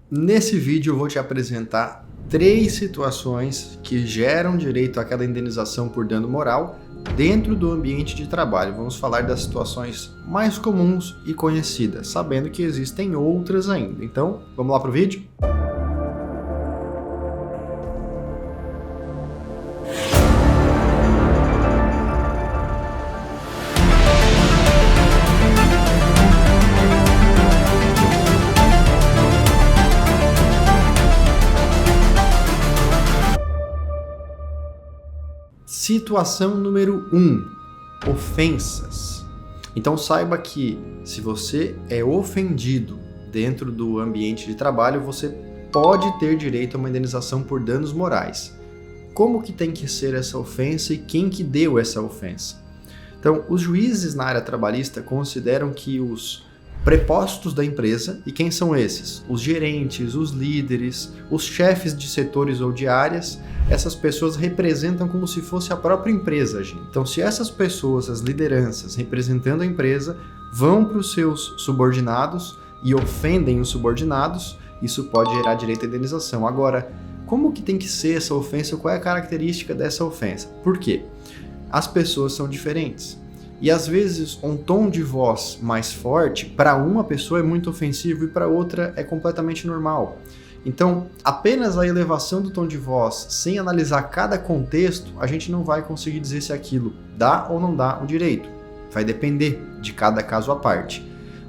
Nesse vídeo eu vou te apresentar 3 situações que geram direito àquela indenização por dano moral dentro do ambiente de trabalho. Vamos falar das situações mais comuns e conhecidas, sabendo que existem outras ainda. Então, vamos lá para o vídeo? Situação número 1, ofensas. Então saiba que se você é ofendido dentro do ambiente de trabalho, você pode ter direito a uma indenização por danos morais. Como que tem que ser essa ofensa e quem que deu essa ofensa? Então, os juízes na área trabalhista consideram que os prepostos da empresa, e quem são esses? Os gerentes, os líderes, os chefes de setores ou de áreas, essas pessoas representam como se fosse a própria empresa, gente. Então, se essas pessoas, as lideranças representando a empresa, vão para os seus subordinados e ofendem os subordinados, isso pode gerar direito à indenização. Agora, como que tem que ser essa ofensa? Qual é a característica dessa ofensa? Por quê? As pessoas são diferentes. E às vezes um tom de voz mais forte para uma pessoa é muito ofensivo e para outra é completamente normal. Então, apenas a elevação do tom de voz, sem analisar cada contexto, a gente não vai conseguir dizer se aquilo dá ou não dá o direito. Vai depender de cada caso à parte.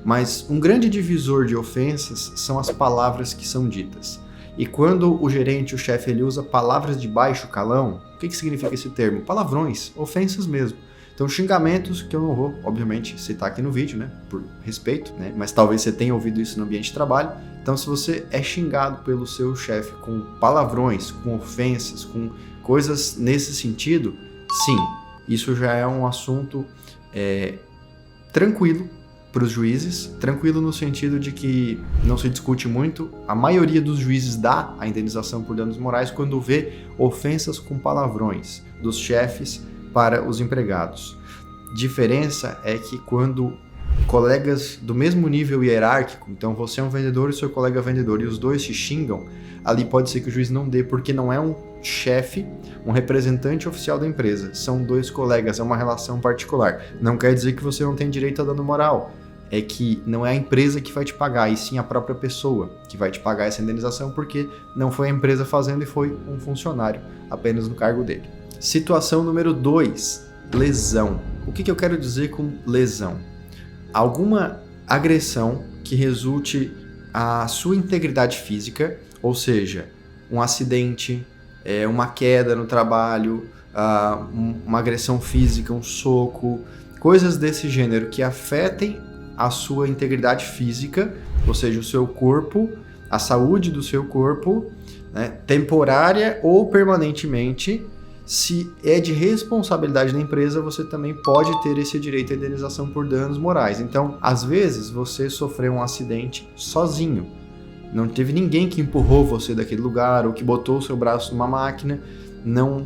Mas um grande divisor de ofensas são as palavras que são ditas. E quando o gerente, o chefe, ele usa palavras de baixo calão, o que significa esse termo? Palavrões, ofensas mesmo. Então, xingamentos que eu não vou, obviamente, citar aqui no vídeo, né, por respeito, né, mas talvez você tenha ouvido isso no ambiente de trabalho. Então, se você é xingado pelo seu chefe com palavrões, com ofensas, com coisas nesse sentido, sim, isso já é um assunto tranquilo para os juízes, tranquilo no sentido de que não se discute muito, a maioria dos juízes dá a indenização por danos morais quando vê ofensas com palavrões dos chefes para os empregados. Diferença é que quando colegas do mesmo nível hierárquico, então você é um vendedor e seu colega é vendedor, e os dois se xingam, ali pode ser que o juiz não dê, porque não é um chefe, um representante oficial da empresa, são dois colegas, é uma relação particular. Não quer dizer que você não tem direito a dano moral, é que não é a empresa que vai te pagar, e sim a própria pessoa que vai te pagar essa indenização, porque não foi a empresa fazendo e foi um funcionário, apenas no cargo dele. Situação número 2, lesão. O que eu quero dizer com lesão? Alguma agressão que resulte à sua integridade física, ou seja, um acidente, uma queda no trabalho, uma agressão física, um soco, coisas desse gênero que afetem a sua integridade física, ou seja, o seu corpo, a saúde do seu corpo, né, temporária ou permanentemente. Se é de responsabilidade da empresa, você também pode ter esse direito à indenização por danos morais. Então, às vezes, você sofreu um acidente sozinho. Não teve ninguém que empurrou você daquele lugar ou que botou o seu braço numa máquina. Não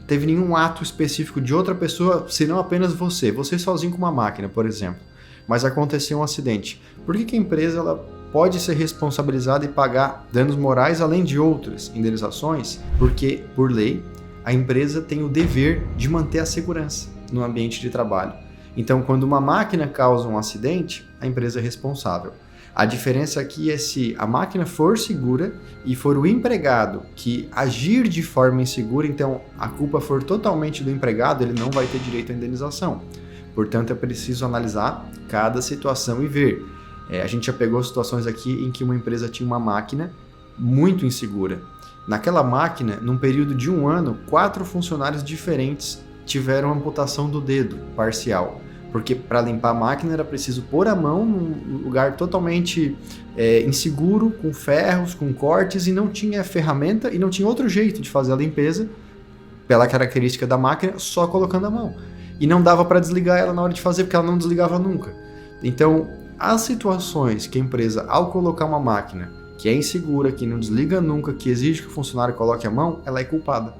teve nenhum ato específico de outra pessoa, senão apenas você. Você sozinho com uma máquina, por exemplo. Mas aconteceu um acidente. Por que a empresa ela pode ser responsabilizada e pagar danos morais além de outras indenizações? Porque, por lei, a empresa tem o dever de manter a segurança no ambiente de trabalho. Então, quando uma máquina causa um acidente, a empresa é responsável. A diferença aqui é se a máquina for segura e for o empregado que agir de forma insegura, então a culpa for totalmente do empregado, ele não vai ter direito à indenização. Portanto, é preciso analisar cada situação e ver. A gente já pegou situações aqui em que uma empresa tinha uma máquina muito insegura. Naquela máquina, num período de 1 ano, 4 funcionários diferentes tiveram amputação do dedo parcial. Porque para limpar a máquina era preciso pôr a mão num lugar totalmente inseguro, com ferros, com cortes, e não tinha ferramenta e não tinha outro jeito de fazer a limpeza, pela característica da máquina, só colocando a mão. E não dava para desligar ela na hora de fazer, porque ela não desligava nunca. Então, as situações que a empresa, ao colocar uma máquina que é insegura, que não desliga nunca, que exige que o funcionário coloque a mão, ela é culpada.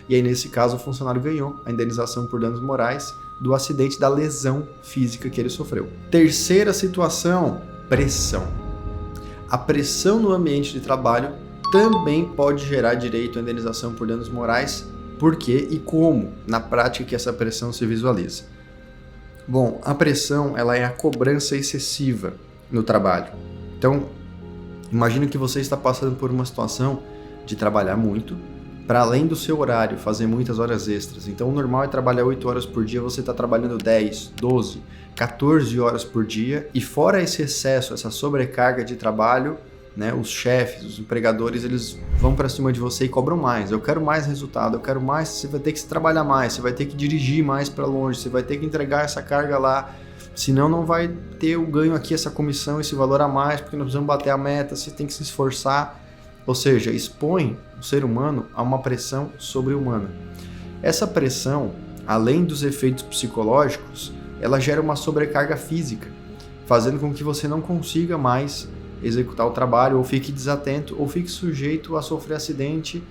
E aí, nesse caso, o funcionário ganhou a indenização por danos morais do acidente, da lesão física que ele sofreu. Terceira situação, pressão. a pressão no ambiente de trabalho também pode gerar direito à indenização por danos morais. Por quê e como, na prática, que essa pressão se visualiza? Bom, a pressão ela é a cobrança excessiva no trabalho. Então, imagine que você está passando por uma situação de trabalhar muito, para além do seu horário, fazer muitas horas extras. Então, o normal é trabalhar 8 horas por dia, você está trabalhando 10, 12, 14 horas por dia. E fora esse excesso, essa sobrecarga de trabalho, né, os chefes, os empregadores, eles vão para cima de você e cobram mais. Eu quero mais resultado, eu quero mais, você vai ter que trabalhar mais, você vai ter que dirigir mais para longe, você vai ter que entregar essa carga lá, senão não vai ter o ganho aqui, essa comissão, esse valor a mais, porque nós precisamos bater a meta, você tem que se esforçar. Ou seja, expõe o ser humano a uma pressão sobre-humana. Essa pressão, além dos efeitos psicológicos, ela gera uma sobrecarga física, fazendo com que você não consiga mais executar o trabalho, ou fique desatento, ou fique sujeito a sofrer acidente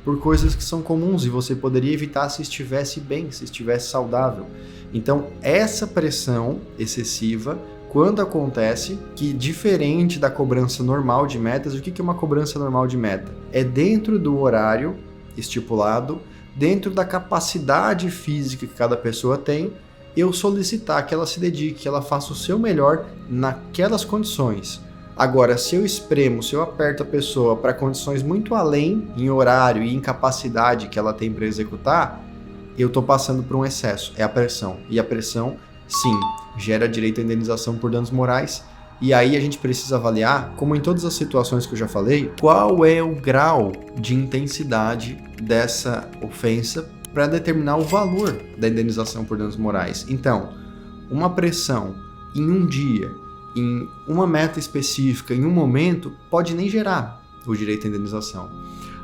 por coisas que são comuns e você poderia evitar se estivesse bem, se estivesse saudável. Então, essa pressão excessiva, quando acontece, que diferente da cobrança normal de metas, o que é uma cobrança normal de meta? É dentro do horário estipulado, dentro da capacidade física que cada pessoa tem, eu solicitar que ela se dedique, que ela faça o seu melhor naquelas condições. Agora, se eu espremo, se eu aperto a pessoa para condições muito além em horário e em capacidade que ela tem para executar, eu estou passando por um excesso, é a pressão. E a pressão, sim, gera direito à indenização por danos morais. E aí a gente precisa avaliar, como em todas as situações que eu já falei, qual é o grau de intensidade dessa ofensa para determinar o valor da indenização por danos morais. Então, uma pressão em um dia, em uma meta específica, em um momento, pode nem gerar o direito à indenização.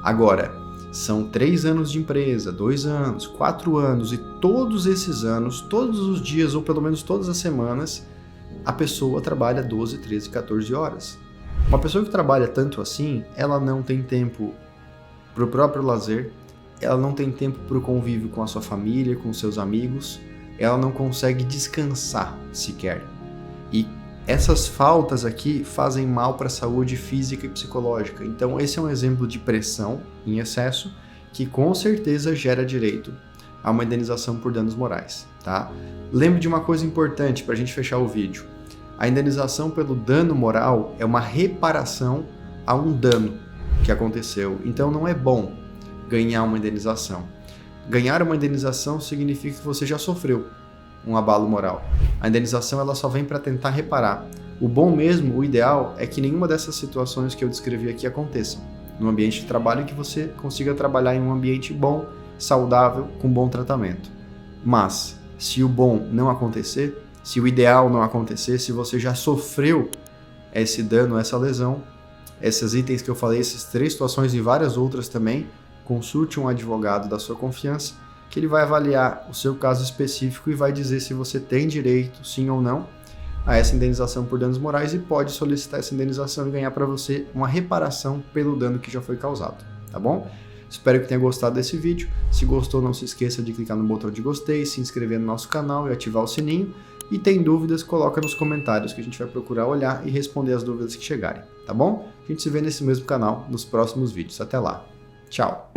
Agora, são 3 anos de empresa, 2 anos, 4 anos, e todos esses anos, todos os dias, ou pelo menos todas as semanas, a pessoa trabalha 12, 13, 14 horas. Uma pessoa que trabalha tanto assim, ela não tem tempo para o próprio lazer, ela não tem tempo para o convívio com a sua família, com os seus amigos, ela não consegue descansar sequer. E essas faltas aqui fazem mal para a saúde física e psicológica. Então esse é um exemplo de pressão em excesso que com certeza gera direito a uma indenização por danos morais, tá? Lembre de uma coisa importante para a gente fechar o vídeo. A indenização pelo dano moral é uma reparação a um dano que aconteceu. Então não é bom ganhar uma indenização. Ganhar uma indenização significa que você já sofreu um abalo moral. A indenização ela só vem para tentar reparar. O bom mesmo, o ideal, é que nenhuma dessas situações que eu descrevi aqui aconteçam. No ambiente de trabalho, que você consiga trabalhar em um ambiente bom, saudável, com bom tratamento. Mas, se o bom não acontecer, se o ideal não acontecer, se você já sofreu esse dano, essa lesão, esses itens que eu falei, essas 3 situações e várias outras também, consulte um advogado da sua confiança, que ele vai avaliar o seu caso específico e vai dizer se você tem direito, sim ou não, a essa indenização por danos morais e pode solicitar essa indenização e ganhar para você uma reparação pelo dano que já foi causado, tá bom? Espero que tenha gostado desse vídeo. Se gostou, não se esqueça de clicar no botão de gostei, se inscrever no nosso canal e ativar o sininho. E tem dúvidas, coloca nos comentários que a gente vai procurar olhar e responder as dúvidas que chegarem, tá bom? A gente se vê nesse mesmo canal nos próximos vídeos. Até lá. Tchau!